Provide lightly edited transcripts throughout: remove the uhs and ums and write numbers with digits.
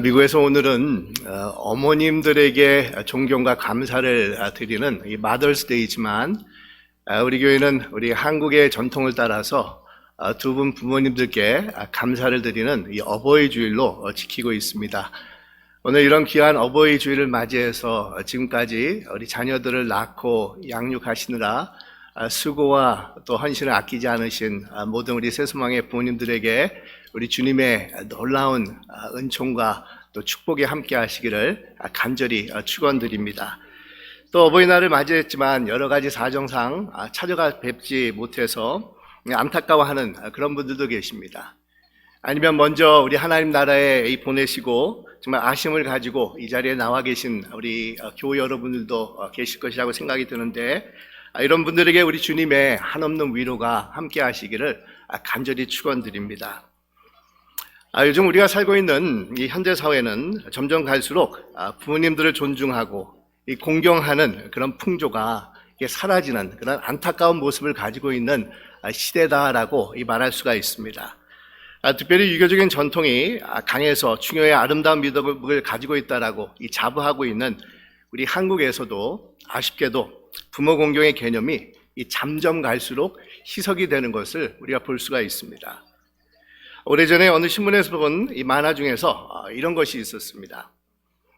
미국에서 오늘은 어머님들에게 존경과 감사를 드리는 이 마더스데이지만 우리 교회는 우리 한국의 전통을 따라서 두 분 부모님들께 감사를 드리는 이 어버이 주일로 지키고 있습니다. 오늘 이런 귀한 어버이 주일을 맞이해서 지금까지 우리 자녀들을 낳고 양육하시느라 수고와 또 헌신을 아끼지 않으신 모든 우리 세수망의 부모님들에게 우리 주님의 놀라운 은총과 또 축복이 함께 하시기를 간절히 축원드립니다. 또 어버이날을 맞이했지만 여러 가지 사정상 찾아가 뵙지 못해서 안타까워하는 그런 분들도 계십니다. 아니면 먼저 우리 하나님 나라에 보내시고 정말 아쉬움을 가지고 이 자리에 나와 계신 우리 교우 여러분들도 계실 것이라고 생각이 드는데 이런 분들에게 우리 주님의 한없는 위로가 함께 하시기를 간절히 축원드립니다. 요즘 우리가 살고 있는 이 현대 사회는 점점 갈수록 부모님들을 존중하고 공경하는 그런 풍조가 사라지는 그런 안타까운 모습을 가지고 있는 시대다라고 말할 수가 있습니다. 특별히 유교적인 전통이 강해서 충효의 아름다운 미덕을 가지고 있다라고 자부하고 있는 우리 한국에서도 아쉽게도 부모 공경의 개념이 점점 갈수록 희석이 되는 것을 우리가 볼 수가 있습니다. 오래전에 어느 신문에서 본 이 만화 중에서 이런 것이 있었습니다.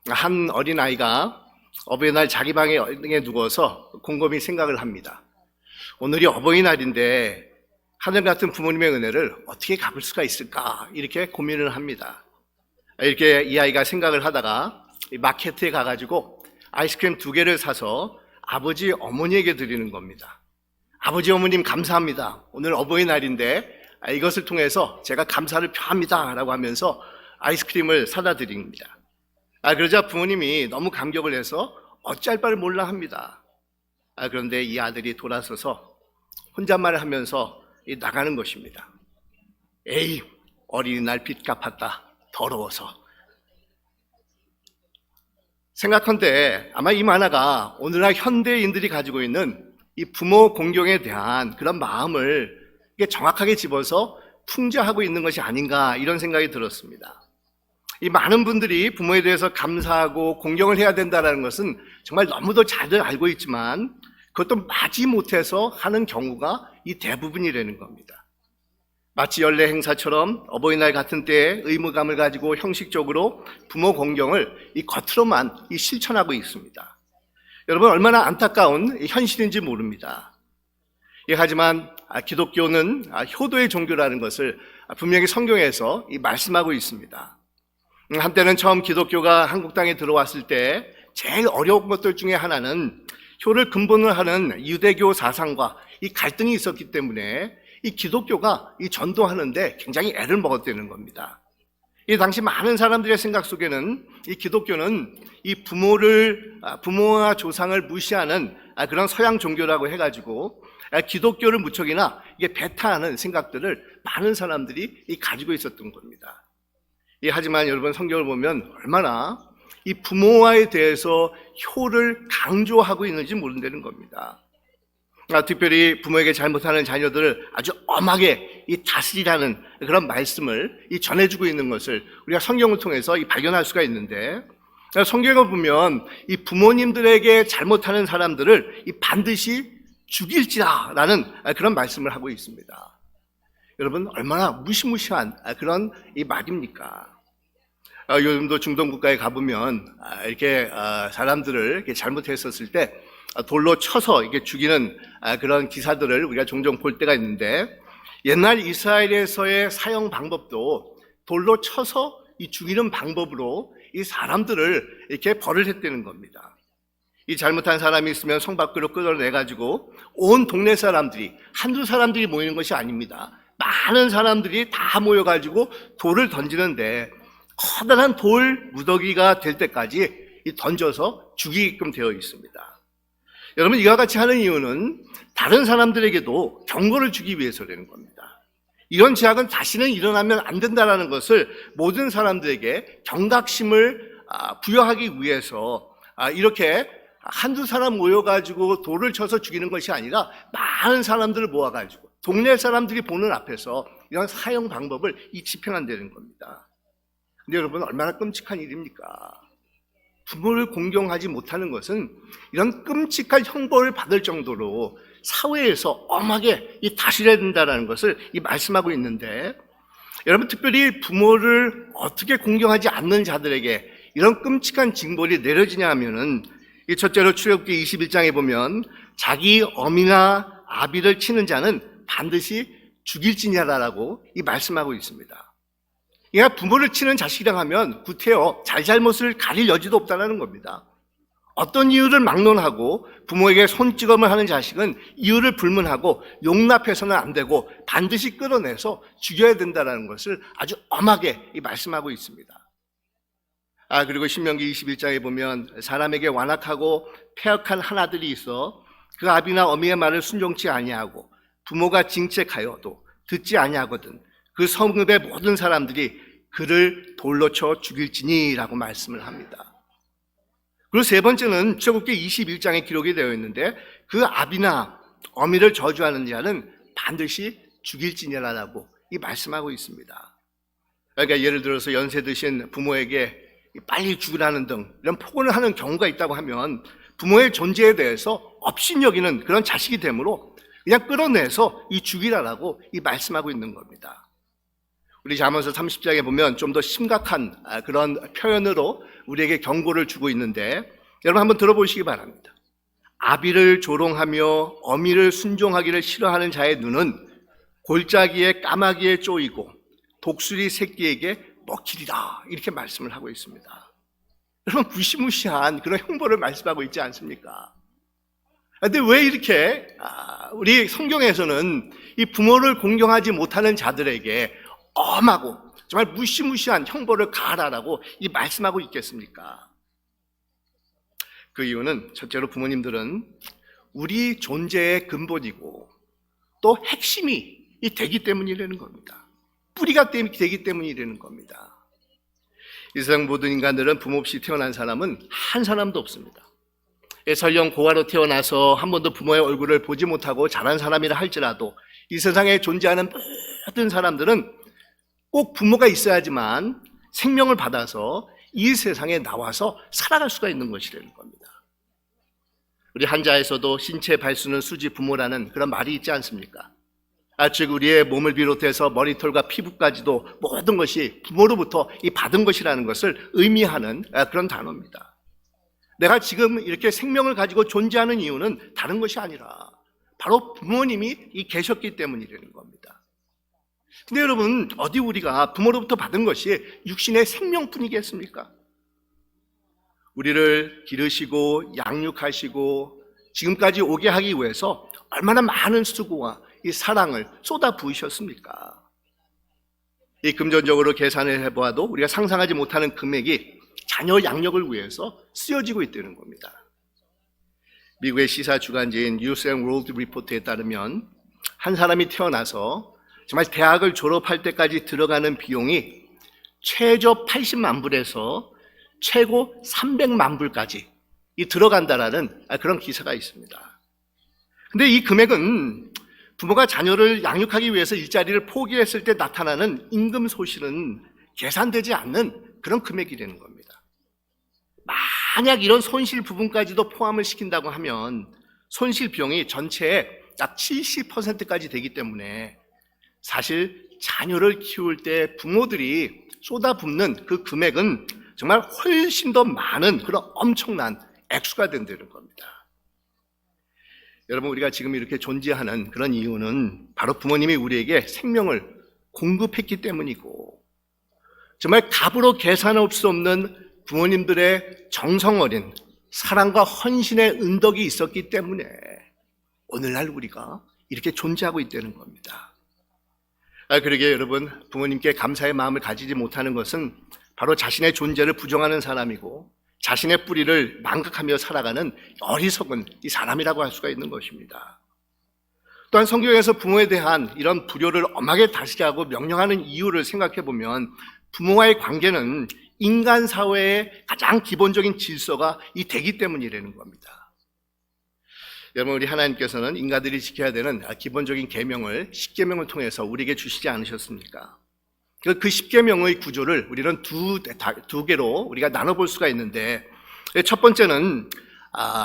한 어린아이가 어버이날 자기 방에 누워서 곰곰이 생각을 합니다. 오늘이 어버이날인데 하늘 같은 부모님의 은혜를 어떻게 갚을 수가 있을까 이렇게 고민을 합니다. 이렇게 이 아이가 생각을 하다가 마켓에 가가지고 아이스크림 2개를 사서 아버지 어머니에게 드리는 겁니다. 아버지 어머님 감사합니다. 오늘 어버이날인데 이것을 통해서 제가 감사를 표합니다 라고 하면서 아이스크림을 사다 드립니다. 그러자 부모님이 너무 감격을 해서 어찌할 바를 몰라 합니다. 그런데 이 아들이 돌아서서 혼잣말을 하면서 나가는 것입니다. 에이, 어린이날 빚 갚았다. 더러워서. 생각한데 아마 이 만화가 오늘날 현대인들이 가지고 있는 이 부모 공경에 대한 그런 마음을 정확하게 집어서 풍자하고 있는 것이 아닌가 이런 생각이 들었습니다. 이 많은 분들이 부모에 대해서 감사하고 공경을 해야 된다는 것은 정말 너무도 잘들 알고 있지만 그것도 마지 못해서 하는 경우가 이 대부분이라는 겁니다. 마치 연례 행사처럼 어버이날 같은 때에 의무감을 가지고 형식적으로 부모 공경을 겉으로만 실천하고 있습니다. 여러분 얼마나 안타까운 현실인지 모릅니다. 하지만 기독교는 효도의 종교라는 것을 분명히 성경에서 말씀하고 있습니다. 한때는 처음 기독교가 한국 땅에 들어왔을 때 제일 어려운 것들 중에 하나는 효를 근본으로 하는 유대교 사상과 이 갈등이 있었기 때문에 이 기독교가 전도하는데 굉장히 애를 먹었다는 겁니다. 이 당시 많은 사람들의 생각 속에는 이 기독교는 이 부모와 조상을 무시하는 그런 서양 종교라고 해가지고 기독교를 무척이나 배타하는 생각들을 많은 사람들이 가지고 있었던 겁니다. 하지만 여러분 성경을 보면 얼마나 이 부모와에 대해서 효를 강조하고 있는지 모른다는 겁니다. 특별히 부모에게 잘못하는 자녀들을 아주 엄하게 다스리라는 그런 말씀을 전해주고 있는 것을 우리가 성경을 통해서 발견할 수가 있는데 성경을 보면 이 부모님들에게 잘못하는 사람들을 반드시 죽일지라라는 그런 말씀을 하고 있습니다. 여러분 얼마나 무시무시한 그런 말입니까? 요즘도 중동 국가에 가보면 이렇게 사람들을 이렇게 잘못했었을 때 돌로 쳐서 이렇게 죽이는 그런 기사들을 우리가 종종 볼 때가 있는데 옛날 이스라엘에서의 사형 방법도 돌로 쳐서 죽이는 방법으로 이 사람들을 이렇게 벌을 했다는 겁니다. 이 잘못한 사람이 있으면 성 밖으로 끌어내가지고 온 동네 사람들이 한두 사람들이 모이는 것이 아닙니다. 많은 사람들이 다 모여가지고 돌을 던지는데 커다란 돌 무더기가 될 때까지 던져서 죽이게끔 되어 있습니다. 여러분 이와 같이 하는 이유는 다른 사람들에게도 경고를 주기 위해서라는 겁니다. 이런 죄악은 다시는 일어나면 안 된다는 것을 모든 사람들에게 경각심을 부여하기 위해서 이렇게 한두 사람 모여가지고 돌을 쳐서 죽이는 것이 아니라 많은 사람들을 모아가지고 동네 사람들이 보는 앞에서 이런 사형 방법을 집행한다는 겁니다. 근데 여러분, 얼마나 끔찍한 일입니까? 부모를 공경하지 못하는 것은 이런 끔찍한 형벌을 받을 정도로 사회에서 엄하게 다스려야 된다는 것을 말씀하고 있는데, 여러분, 특별히 부모를 어떻게 공경하지 않는 자들에게 이런 끔찍한 징벌이 내려지냐 하면은, 첫째로 출애굽기 21장에 보면 자기 어미나 아비를 치는 자는 반드시 죽일지니라라고 말씀하고 있습니다. 그러니까 부모를 치는 자식이라 하면 구태여 잘잘못을 가릴 여지도 없다는 겁니다. 어떤 이유를 막론하고 부모에게 손찌검을 하는 자식은 이유를 불문하고 용납해서는 안 되고 반드시 끌어내서 죽여야 된다는 것을 아주 엄하게 말씀하고 있습니다. 그리고 신명기 21장에 보면 사람에게 완악하고 패역한 한 아들이 있어 그 아비나 어미의 말을 순종치 아니하고 부모가 징책하여도 듣지 아니하거든 그 성읍의 모든 사람들이 그를 돌로 쳐 죽일지니라고 말씀을 합니다. 그리고 세 번째는 출애굽기 21장에 기록이 되어 있는데 그 아비나 어미를 저주하는 자는 반드시 죽일지니라고 말씀하고 있습니다. 그러니까 예를 들어서 연세 드신 부모에게 빨리 죽으라는 등 이런 폭언을 하는 경우가 있다고 하면 부모의 존재에 대해서 업신여기는 그런 자식이 되므로 그냥 끌어내서 죽이라라고 말씀하고 있는 겁니다. 우리 잠언서 30장에 보면 좀 더 심각한 그런 표현으로 우리에게 경고를 주고 있는데, 여러분 한번 들어보시기 바랍니다. 아비를 조롱하며 어미를 순종하기를 싫어하는 자의 눈은 골짜기에 까마귀에 쪼이고 독수리 새끼에게 먹히리라, 이렇게 말씀을 하고 있습니다. 여러분, 무시무시한 그런 형벌을 말씀하고 있지 않습니까? 그런데 왜 이렇게 우리 성경에서는 이 부모를 공경하지 못하는 자들에게 엄하고 정말 무시무시한 형벌을 가하라라고 말씀하고 있겠습니까? 그 이유는 첫째로 부모님들은 우리 존재의 근본이고 또 핵심이 되기 때문이라는 겁니다. 뿌리가 되기 때문이라는 겁니다. 이 세상 모든 인간들은 부모 없이 태어난 사람은 한 사람도 없습니다. 설령 고아로 태어나서 한 번도 부모의 얼굴을 보지 못하고 자란 사람이라 할지라도 이 세상에 존재하는 모든 사람들은 꼭 부모가 있어야지만 생명을 받아서 이 세상에 나와서 살아갈 수가 있는 것이라는 겁니다. 우리 한자에서도 신체 발수는 수지 부모라는 그런 말이 있지 않습니까? 즉 우리의 몸을 비롯해서 머리털과 피부까지도 모든 것이 부모로부터 받은 것이라는 것을 의미하는 그런 단어입니다. 내가 지금 이렇게 생명을 가지고 존재하는 이유는 다른 것이 아니라 바로 부모님이 계셨기 때문이라는 겁니다. 근데 여러분, 어디 우리가 부모로부터 받은 것이 육신의 생명뿐이겠습니까? 우리를 기르시고 양육하시고 지금까지 오게 하기 위해서 얼마나 많은 수고와 이 사랑을 쏟아 부으셨습니까? 이 금전적으로 계산을 해보아도 우리가 상상하지 못하는 금액이 자녀 양육을 위해서 쓰여지고 있다는 겁니다. 미국의 시사 주간지인 뉴스 앤 월드 리포트에 따르면 한 사람이 태어나서 정말 대학을 졸업할 때까지 들어가는 비용이 최저 80만 불에서 최고 300만 불까지 들어간다라는 그런 기사가 있습니다. 근데 이 금액은 부모가 자녀를 양육하기 위해서 일자리를 포기했을 때 나타나는 임금 소실은 계산되지 않는 그런 금액이라는 겁니다. 만약 이런 손실 부분까지도 포함을 시킨다고 하면 손실 비용이 전체의 약 70%까지 되기 때문에 사실 자녀를 키울 때 부모들이 쏟아붓는 그 금액은 정말 훨씬 더 많은 그런 엄청난 액수가 된다는 겁니다. 여러분, 우리가 지금 이렇게 존재하는 그런 이유는 바로 부모님이 우리에게 생명을 공급했기 때문이고, 정말 값으로 계산할 수 없는 부모님들의 정성 어린 사랑과 헌신의 은덕이 있었기 때문에 오늘날 우리가 이렇게 존재하고 있다는 겁니다. 그러게 여러분, 부모님께 감사의 마음을 가지지 못하는 것은 바로 자신의 존재를 부정하는 사람이고 자신의 뿌리를 망각하며 살아가는 어리석은 이 사람이라고 할 수가 있는 것입니다. 또한 성경에서 부모에 대한 이런 불효를 엄하게 다스리라고 명령하는 이유를 생각해 보면 부모와의 관계는 인간 사회의 가장 기본적인 질서가 되기 때문이라는 겁니다. 여러분, 우리 하나님께서는 인간들이 지켜야 되는 기본적인 계명을 10계명을 통해서 우리에게 주시지 않으셨습니까? 그 십계명의 구조를 우리는 두 개로 우리가 나눠볼 수가 있는데, 첫 번째는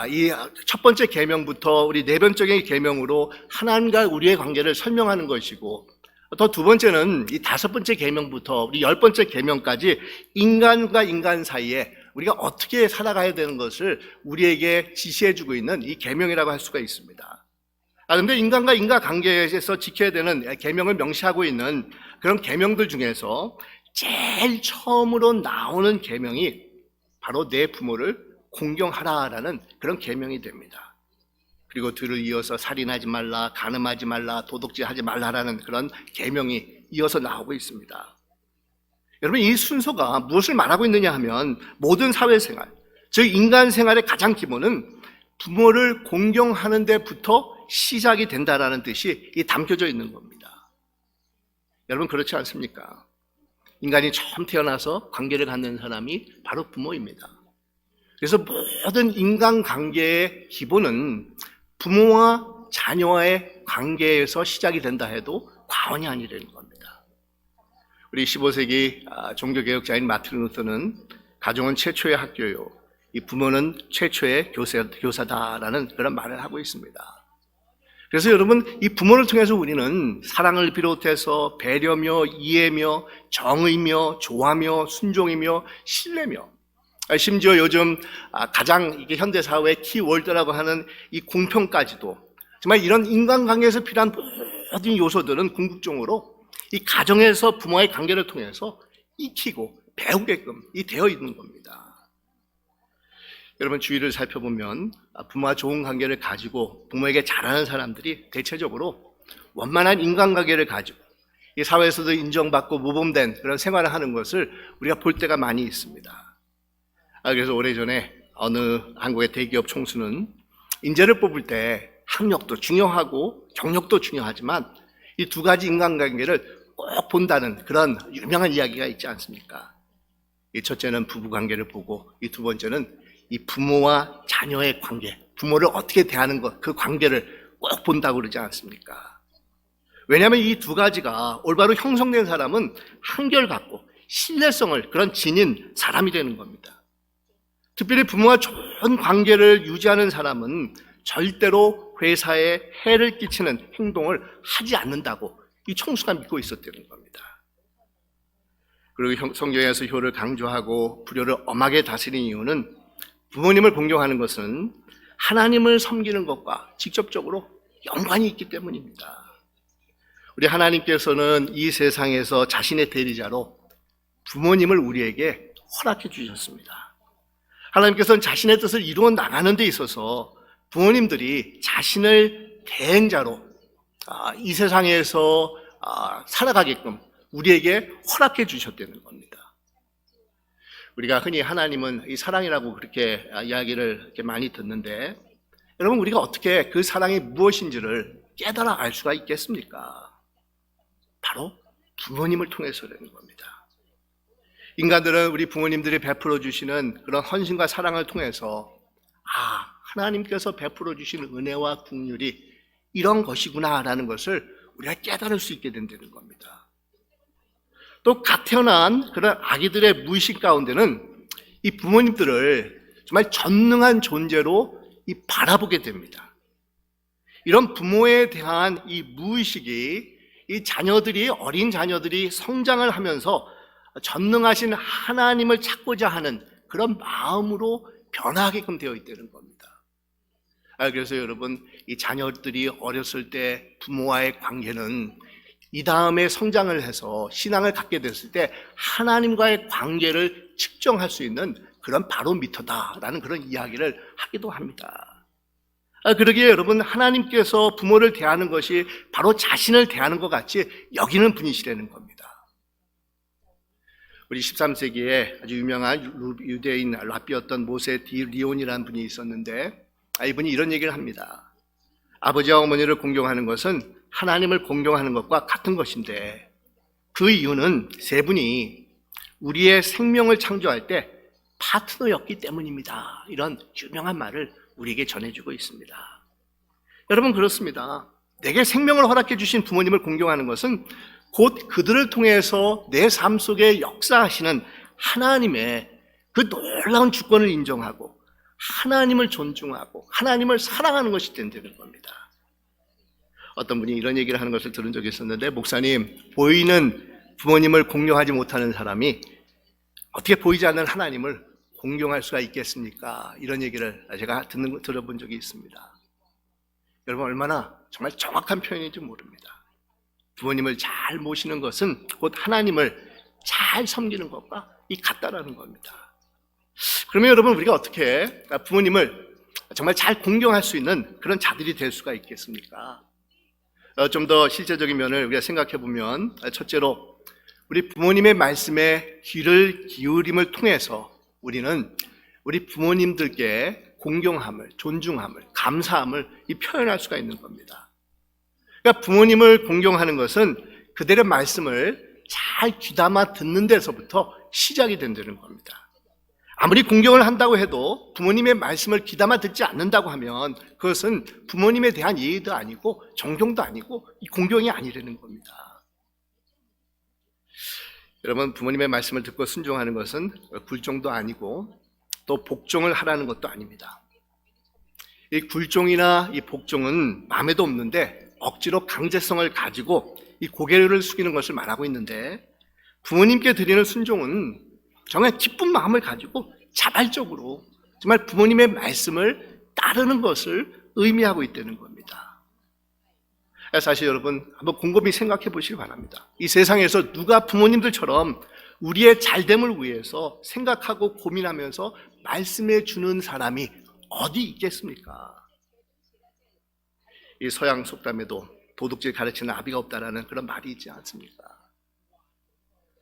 이 첫 번째 계명부터 우리 내면적인 계명으로 하나님과 우리의 관계를 설명하는 것이고, 또 두 번째는 이 다섯 번째 계명부터 우리 열 번째 계명까지 인간과 인간 사이에 우리가 어떻게 살아가야 되는 것을 우리에게 지시해주고 있는 이 계명이라고 할 수가 있습니다. 그런데 인간과 인간 관계에서 지켜야 되는 계명을 명시하고 있는 그런 계명들 중에서 제일 처음으로 나오는 계명이 바로 내 부모를 공경하라라는 그런 계명이 됩니다. 그리고 뒤를 이어서 살인하지 말라, 간음하지 말라, 도둑질하지 말라라는 그런 계명이 이어서 나오고 있습니다. 여러분, 이 순서가 무엇을 말하고 있느냐 하면 모든 사회생활, 즉 인간 생활의 가장 기본은 부모를 공경하는 데부터 시작이 된다라는 뜻이 담겨져 있는 겁니다. 여러분, 그렇지 않습니까? 인간이 처음 태어나서 관계를 갖는 사람이 바로 부모입니다. 그래서 모든 인간관계의 기본은 부모와 자녀와의 관계에서 시작이 된다 해도 과언이 아니라는 겁니다. 우리 15세기 종교개혁자인 마틴 루터는 가정은 최초의 학교요, 이 부모는 최초의 교사다라는 그런 말을 하고 있습니다. 그래서 여러분, 이 부모를 통해서 우리는 사랑을 비롯해서 배려며 이해며 정의며 조화며 순종이며 신뢰며, 심지어 요즘 가장 이게 현대사회의 키워드라고 하는 이 공평까지도, 정말 이런 인간관계에서 필요한 모든 요소들은 궁극적으로 이 가정에서 부모의 관계를 통해서 익히고 배우게끔 되어 있는 겁니다. 여러분, 주위를 살펴보면 부모와 좋은 관계를 가지고 부모에게 잘하는 사람들이 대체적으로 원만한 인간관계를 가지고 이 사회에서도 인정받고 모범된 그런 생활을 하는 것을 우리가 볼 때가 많이 있습니다. 그래서 오래전에 어느 한국의 대기업 총수는 인재를 뽑을 때 학력도 중요하고 경력도 중요하지만 이 두 가지 인간관계를 꼭 본다는 그런 유명한 이야기가 있지 않습니까? 이 첫째는 부부관계를 보고 이 두 번째는 이 부모와 자녀의 관계, 부모를 어떻게 대하는 것, 그 관계를 꼭 본다고 그러지 않습니까? 왜냐하면 이 두 가지가 올바로 형성된 사람은 한결같고 신뢰성을 그런 지닌 사람이 되는 겁니다. 특별히 부모와 좋은 관계를 유지하는 사람은 절대로 회사에 해를 끼치는 행동을 하지 않는다고 이 총수가 믿고 있었다는 겁니다. 그리고 성경에서 효를 강조하고 불효를 엄하게 다스리는 이유는 부모님을 공경하는 것은 하나님을 섬기는 것과 직접적으로 연관이 있기 때문입니다. 우리 하나님께서는 이 세상에서 자신의 대리자로 부모님을 우리에게 허락해 주셨습니다. 하나님께서는 자신의 뜻을 이루어 나가는 데 있어서 부모님들이 자신을 대행자로 이 세상에서 살아가게끔 우리에게 허락해 주셨다는 겁니다. 우리가 흔히 하나님은 이 사랑이라고 그렇게 이야기를 이렇게 많이 듣는데, 여러분, 우리가 어떻게 그 사랑이 무엇인지를 깨달아 알 수가 있겠습니까? 바로 부모님을 통해서라는 겁니다. 인간들은 우리 부모님들이 베풀어 주시는 그런 헌신과 사랑을 통해서 하나님께서 베풀어 주신 은혜와 긍휼이 이런 것이구나라는 것을 우리가 깨달을 수 있게 된다는 겁니다. 또 갓 태어난 그런 아기들의 무의식 가운데는 이 부모님들을 정말 전능한 존재로 바라보게 됩니다. 이런 부모에 대한 이 무의식이 이 자녀들이, 어린 자녀들이 성장을 하면서 전능하신 하나님을 찾고자 하는 그런 마음으로 변화하게끔 되어 있다는 겁니다. 그래서 여러분, 이 자녀들이 어렸을 때 부모와의 관계는 이 다음에 성장을 해서 신앙을 갖게 됐을 때 하나님과의 관계를 측정할 수 있는 그런 바로미터다라는 그런 이야기를 하기도 합니다. 그러기에 여러분, 하나님께서 부모를 대하는 것이 바로 자신을 대하는 것 같이 여기는 분이시라는 겁니다. 우리 13세기에 아주 유명한 유대인 랍비였던 모세 디 리온이라는 분이 있었는데, 이분이 이런 얘기를 합니다. 아버지와 어머니를 공경하는 것은 하나님을 공경하는 것과 같은 것인데, 그 이유는 세 분이 우리의 생명을 창조할 때 파트너였기 때문입니다. 이런 유명한 말을 우리에게 전해주고 있습니다. 여러분, 그렇습니다. 내게 생명을 허락해 주신 부모님을 공경하는 것은 곧 그들을 통해서 내 삶 속에 역사하시는 하나님의 그 놀라운 주권을 인정하고 하나님을 존중하고 하나님을 사랑하는 것이 된다는 겁니다. 어떤 분이 이런 얘기를 하는 것을 들은 적이 있었는데, 목사님, 보이는 부모님을 공경하지 못하는 사람이 어떻게 보이지 않는 하나님을 공경할 수가 있겠습니까? 이런 얘기를 제가 들어본 적이 있습니다. 여러분, 얼마나 정말 정확한 표현인지 모릅니다. 부모님을 잘 모시는 것은 곧 하나님을 잘 섬기는 것과 같다라는 겁니다. 그러면 여러분, 우리가 어떻게 부모님을 정말 잘 공경할 수 있는 그런 자들이 될 수가 있겠습니까? 좀 더 실제적인 면을 우리가 생각해 보면, 첫째로 우리 부모님의 말씀에 귀를 기울임을 통해서 우리는 우리 부모님들께 공경함을, 존중함을, 감사함을 표현할 수가 있는 겁니다. 그러니까 부모님을 공경하는 것은 그들의 말씀을 잘 귀담아 듣는 데서부터 시작이 된다는 겁니다. 아무리 공경을 한다고 해도 부모님의 말씀을 귀담아 듣지 않는다고 하면 그것은 부모님에 대한 예의도 아니고 존경도 아니고 공경이 아니라는 겁니다. 여러분, 부모님의 말씀을 듣고 순종하는 것은 굴종도 아니고 또 복종을 하라는 것도 아닙니다. 이 굴종이나 이 복종은 마음에도 없는데 억지로 강제성을 가지고 이 고개를 숙이는 것을 말하고 있는데, 부모님께 드리는 순종은 정말 기쁜 마음을 가지고 자발적으로 정말 부모님의 말씀을 따르는 것을 의미하고 있다는 겁니다. 사실 여러분, 한번 곰곰이 생각해 보시기 바랍니다. 이 세상에서 누가 부모님들처럼 우리의 잘됨을 위해서 생각하고 고민하면서 말씀해 주는 사람이 어디 있겠습니까? 이 서양 속담에도 도둑질 가르치는 아비가 없다라는 그런 말이 있지 않습니까?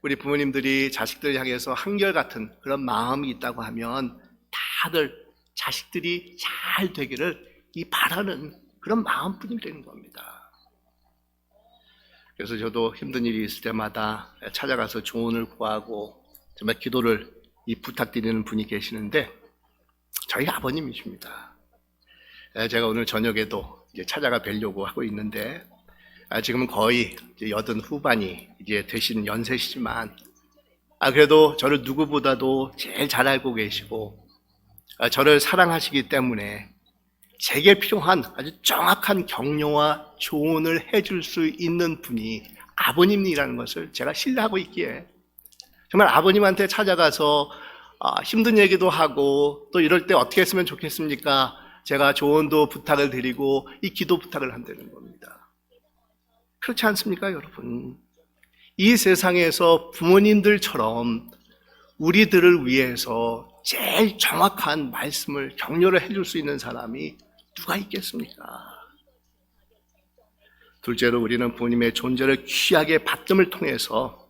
우리 부모님들이 자식들을 향해서 한결같은 그런 마음이 있다고 하면 다들 자식들이 잘 되기를 바라는 그런 마음뿐이 되는 겁니다. 그래서 저도 힘든 일이 있을 때마다 찾아가서 조언을 구하고 정말 기도를 부탁드리는 분이 계시는데, 저희 아버님이십니다. 제가 오늘 저녁에도 이제 찾아가 뵈려고 하고 있는데, 지금은 거의 80 후반이 이제 되신 연세시지만, 그래도 저를 누구보다도 제일 잘 알고 계시고, 저를 사랑하시기 때문에 제게 필요한 아주 정확한 격려와 조언을 해줄 수 있는 분이 아버님이라는 것을 제가 신뢰하고 있기에, 정말 아버님한테 찾아가서 힘든 얘기도 하고 또 이럴 때 어떻게 했으면 좋겠습니까? 제가 조언도 부탁을 드리고 이 기도 부탁을 한다는 겁니다. 그렇지 않습니까, 여러분? 이 세상에서 부모님들처럼 우리들을 위해서 제일 정확한 말씀을, 격려를 해줄 수 있는 사람이 누가 있겠습니까? 둘째로 우리는 부모님의 존재를 귀하게 받음을 통해서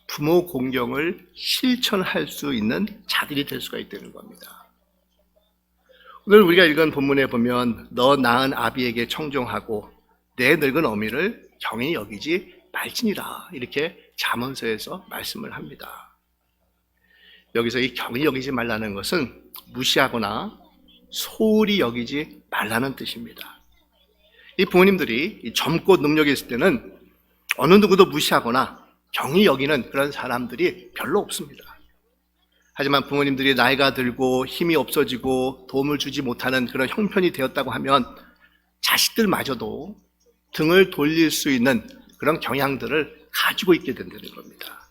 부모 공경을 실천할 수 있는 자들이 될 수가 있다는 겁니다. 오늘 우리가 읽은 본문에 보면, 너 낳은 아비에게 청종하고 내 늙은 어미를 경히 여기지 말지니라, 이렇게 잠언서에서 말씀을 합니다. 여기서 이 경히 여기지 말라는 것은 무시하거나 소홀히 여기지 말라는 뜻입니다. 이 부모님들이 젊고 능력이 있을 때는 어느 누구도 무시하거나 경히 여기는 그런 사람들이 별로 없습니다. 하지만 부모님들이 나이가 들고 힘이 없어지고 도움을 주지 못하는 그런 형편이 되었다고 하면 자식들마저도 등을 돌릴 수 있는 그런 경향들을 가지고 있게 된다는 겁니다.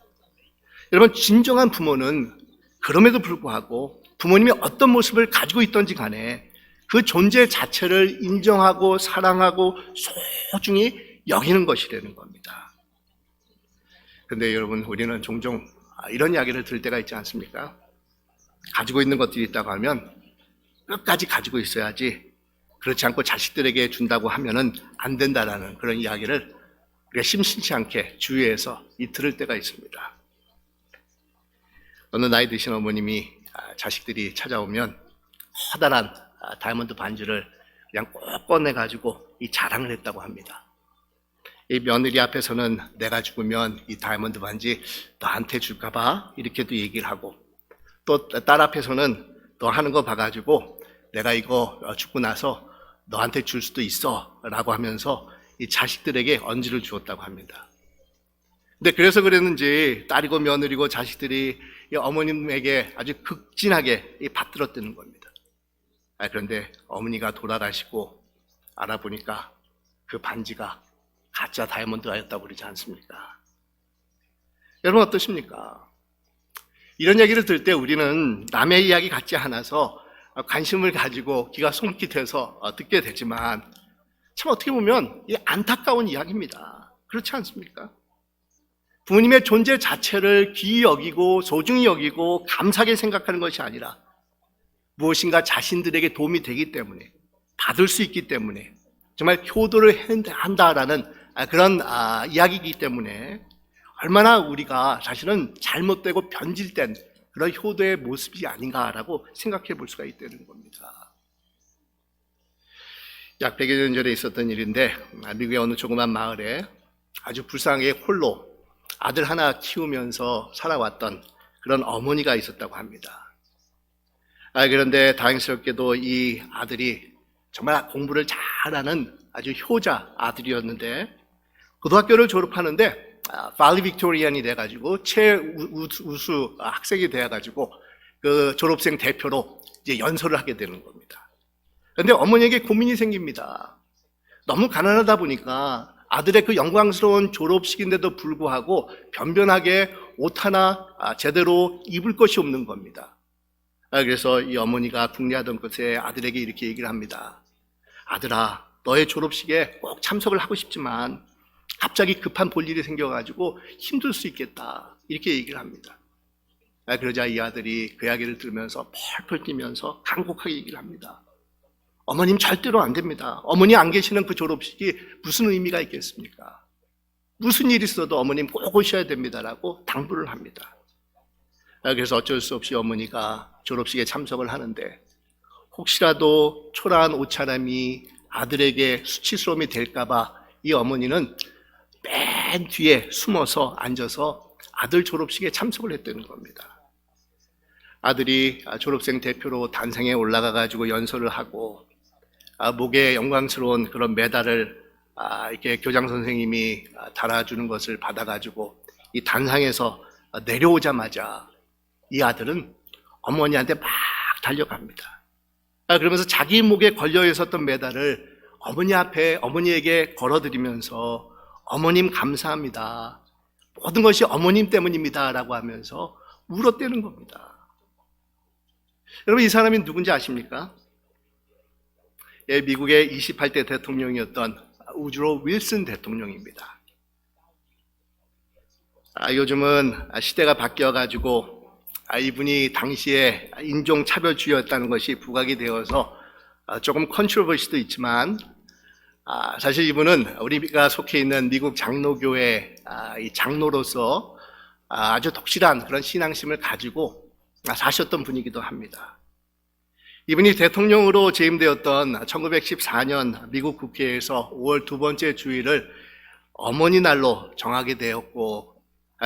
여러분, 진정한 부모는 그럼에도 불구하고 부모님이 어떤 모습을 가지고 있던지 간에 그 존재 자체를 인정하고 사랑하고 소중히 여기는 것이라는 겁니다. 그런데 여러분, 우리는 종종 이런 이야기를 들을 때가 있지 않습니까? 가지고 있는 것들이 있다고 하면 끝까지 가지고 있어야지, 그렇지 않고 자식들에게 준다고 하면은 안 된다라는 그런 이야기를 우리가 심심치 않게 주위에서 들을 때가 있습니다. 어느 나이 드신 어머님이 자식들이 찾아오면 커다란 다이아몬드 반지를 그냥 꼭 꺼내가지고 자랑을 했다고 합니다. 이 며느리 앞에서는 내가 죽으면 이 다이아몬드 반지 너한테 줄까봐 이렇게도 얘기를 하고, 또 딸 앞에서는 너 하는 거 봐가지고 내가 이거 죽고 나서 너한테 줄 수도 있어 라고 하면서 이 자식들에게 언지를 주었다고 합니다. 근데 그래서 그랬는지 딸이고 며느리고 자식들이 이 어머님에게 아주 극진하게 받들었다는 겁니다. 그런데 어머니가 돌아가시고 알아보니까 그 반지가 가짜 다이아몬드였다고 그러지 않습니까? 여러분 어떠십니까? 이런 얘기를 들을 때 우리는 남의 이야기 같지 않아서 관심을 가지고 귀가 솔깃해서 듣게 되지만 참 어떻게 보면 이 안타까운 이야기입니다. 그렇지 않습니까? 부모님의 존재 자체를 귀히 여기고 소중히 여기고 감사하게 생각하는 것이 아니라 무엇인가 자신들에게 도움이 되기 때문에 받을 수 있기 때문에 정말 효도를 한다라는 그런 이야기이기 때문에 얼마나 우리가 사실은 잘못되고 변질된 그런 효도의 모습이 아닌가라고 생각해 볼 수가 있다는 겁니다. 약 100여 년 전에 있었던 일인데 미국의 어느 조그만 마을에 아주 불쌍하게 홀로 아들 하나 키우면서 살아왔던 그런 어머니가 있었다고 합니다. 그런데 다행스럽게도 이 아들이 정말 공부를 잘하는 아주 효자 아들이었는데 고등학교를 졸업하는데 발리빅토리안이 돼가지고 최우수 학생이 돼가지고 그 졸업생 대표로 이제 연설을 하게 되는 겁니다. 그런데 어머니에게 고민이 생깁니다. 너무 가난하다 보니까 아들의 그 영광스러운 졸업식인데도 불구하고 변변하게 옷 하나 제대로 입을 것이 없는 겁니다. 그래서 이 어머니가 궁리하던 것에 아들에게 이렇게 얘기를 합니다. 아들아, 너의 졸업식에 꼭 참석을 하고 싶지만 갑자기 급한 볼일이 생겨가지고 힘들 수 있겠다. 이렇게 얘기를 합니다. 그러자 이 아들이 그 이야기를 들으면서 펄펄 뛰면서 간곡하게 얘기를 합니다. 어머님 절대로 안 됩니다. 어머니 안 계시는 그 졸업식이 무슨 의미가 있겠습니까? 무슨 일이 있어도 어머님 꼭 오셔야 됩니다라고 당부를 합니다. 그래서 어쩔 수 없이 어머니가 졸업식에 참석을 하는데 혹시라도 초라한 옷차림이 아들에게 수치스러움이 될까봐 이 어머니는 맨 뒤에 숨어서 앉아서 아들 졸업식에 참석을 했다는 겁니다. 아들이 졸업생 대표로 단상에 올라가가지고 연설을 하고 목에 영광스러운 그런 메달을 이렇게 교장 선생님이 달아주는 것을 받아가지고 이 단상에서 내려오자마자 이 아들은 어머니한테 막 달려갑니다. 그러면서 자기 목에 걸려 있었던 메달을 어머니 앞에 어머니에게 걸어드리면서 어머님 감사합니다. 모든 것이 어머님 때문입니다. 라고 하면서 울었다는 겁니다. 여러분 이 사람이 누군지 아십니까? 미국의 28대 대통령이었던 우드로 윌슨 대통령입니다. 요즘은 시대가 바뀌어가지고 이분이 당시에 인종차별주의였다는 것이 부각이 되어서 조금 컨트로버시도 있지만 사실 이분은 우리가 속해 있는 미국 장로교회 장로로서 아주 독실한 그런 신앙심을 가지고 사셨던 분이기도 합니다. 이분이 대통령으로 재임되었던 1914년 미국 국회에서 5월 두 번째 주일을 어머니 날로 정하게 되었고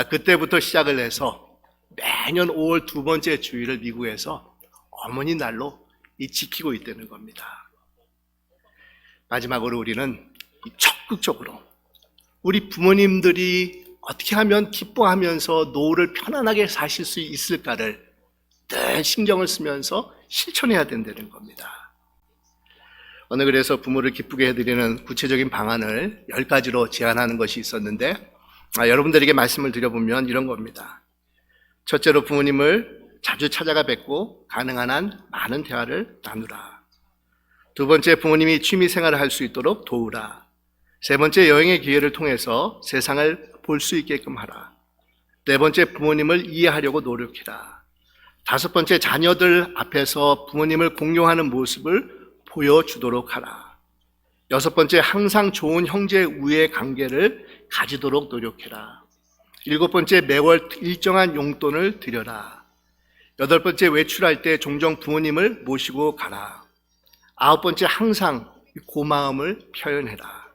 그때부터 시작을 해서 매년 5월 두 번째 주일을 미국에서 어머니 날로 지키고 있다는 겁니다. 마지막으로 우리는 적극적으로 우리 부모님들이 어떻게 하면 기뻐하면서 노후를 편안하게 사실 수 있을까를 늘 신경을 쓰면서 실천해야 된다는 겁니다. 오늘 그래서 부모를 기쁘게 해드리는 구체적인 방안을 10가지로 제안하는 것이 있었는데 여러분들에게 말씀을 드려보면 이런 겁니다. 첫째로 부모님을 자주 찾아가 뵙고 가능한 한 많은 대화를 나누라. 두 번째, 부모님이 취미 생활을 할 수 있도록 도우라. 세 번째, 여행의 기회를 통해서 세상을 볼 수 있게끔 하라. 네 번째, 부모님을 이해하려고 노력해라. 다섯 번째, 자녀들 앞에서 부모님을 공경하는 모습을 보여주도록 하라. 여섯 번째, 항상 좋은 형제 우애 관계를 가지도록 노력해라. 일곱 번째, 매월 일정한 용돈을 드려라. 여덟 번째, 외출할 때 종종 부모님을 모시고 가라. 아홉 번째, 항상 고마움을 표현해라.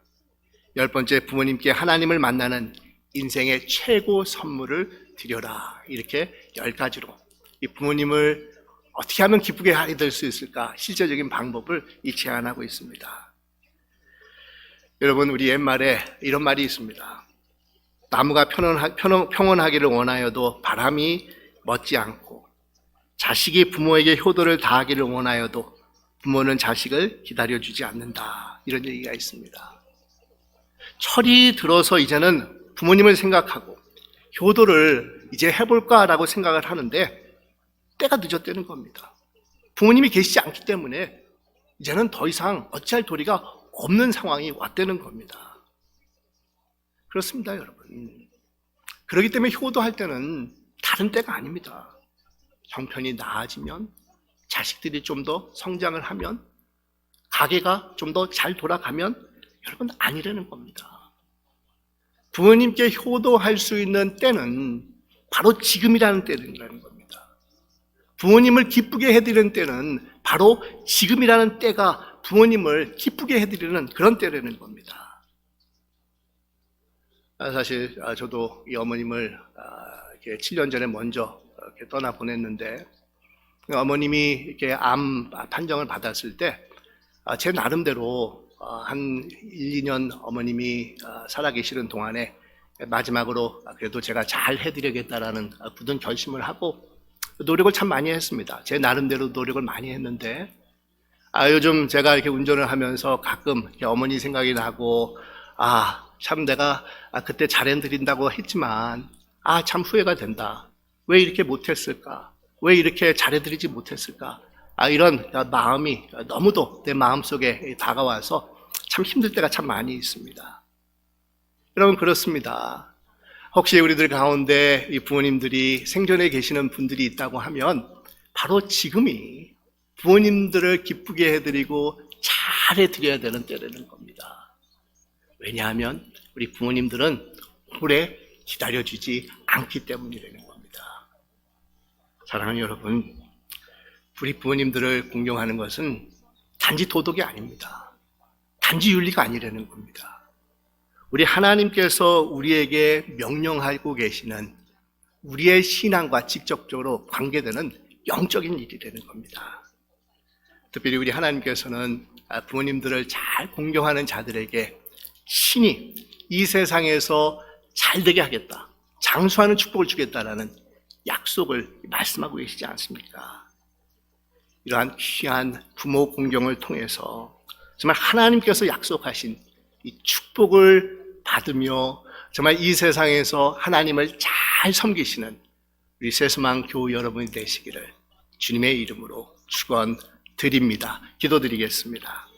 열 번째, 부모님께 하나님을 만나는 인생의 최고 선물을 드려라. 이렇게 10가지로 이 부모님을 어떻게 하면 기쁘게 하게 될 수 있을까? 실제적인 방법을 제안하고 있습니다. 여러분, 우리 옛말에 이런 말이 있습니다. 나무가 평온하기를 원하여도 바람이 멎지 않고, 자식이 부모에게 효도를 다하기를 원하여도 부모는 자식을 기다려주지 않는다. 이런 얘기가 있습니다. 철이 들어서 이제는 부모님을 생각하고 효도를 이제 해볼까라고 생각을 하는데 때가 늦었다는 겁니다. 부모님이 계시지 않기 때문에 이제는 더 이상 어찌할 도리가 없는 상황이 왔다는 겁니다. 그렇습니다, 여러분. 그렇기 때문에 효도할 때는 다른 때가 아닙니다. 형편이 나아지면, 자식들이 좀 더 성장을 하면, 가게가 좀 더 잘 돌아가면, 여러분 아니라는 겁니다. 부모님께 효도할 수 있는 때는 바로 지금이라는 때라는 겁니다. 부모님을 기쁘게 해드리는 때는 바로 지금이라는 때가 부모님을 기쁘게 해드리는 그런 때라는 겁니다. 사실 저도 이 어머님을 이렇게 7년 전에 먼저 이렇게 떠나 보냈는데, 어머님이 이렇게 암 판정을 받았을 때 제 나름대로 한 1, 2년 어머님이 살아계시는 동안에 마지막으로 그래도 제가 잘 해드리겠다라는 굳은 결심을 하고 노력을 참 많이 했습니다. 제 나름대로 노력을 많이 했는데, 요즘 제가 이렇게 운전을 하면서 가끔 어머니 생각이 나고, 참 내가 그때 잘해드린다고 했지만, 참 후회가 된다. 왜 이렇게 못했을까? 왜 이렇게 잘해드리지 못했을까? 이런 마음이 너무도 내 마음속에 다가와서 참 힘들 때가 참 많이 있습니다. 여러분, 그렇습니다. 혹시 우리들 가운데 이 부모님들이 생전에 계시는 분들이 있다고 하면 바로 지금이 부모님들을 기쁘게 해드리고 잘 해드려야 되는 때라는 겁니다. 왜냐하면 우리 부모님들은 오래 기다려주지 않기 때문이라는 겁니다. 사랑하는 여러분, 우리 부모님들을 공경하는 것은 단지 도덕이 아닙니다. 단지 윤리가 아니라는 겁니다. 우리 하나님께서 우리에게 명령하고 계시는 우리의 신앙과 직접적으로 관계되는 영적인 일이라는 겁니다. 특별히 우리 하나님께서는 부모님들을 잘 공경하는 자들에게 신이 이 세상에서 잘되게 하겠다, 장수하는 축복을 주겠다라는 약속을 말씀하고 계시지 않습니까? 이러한 귀한 부모 공경을 통해서 정말 하나님께서 약속하신 이 축복을 받으며 정말 이 세상에서 하나님을 잘 섬기시는 우리 새소망 교우 여러분이 되시기를 주님의 이름으로 축원드립니다. 기도드리겠습니다.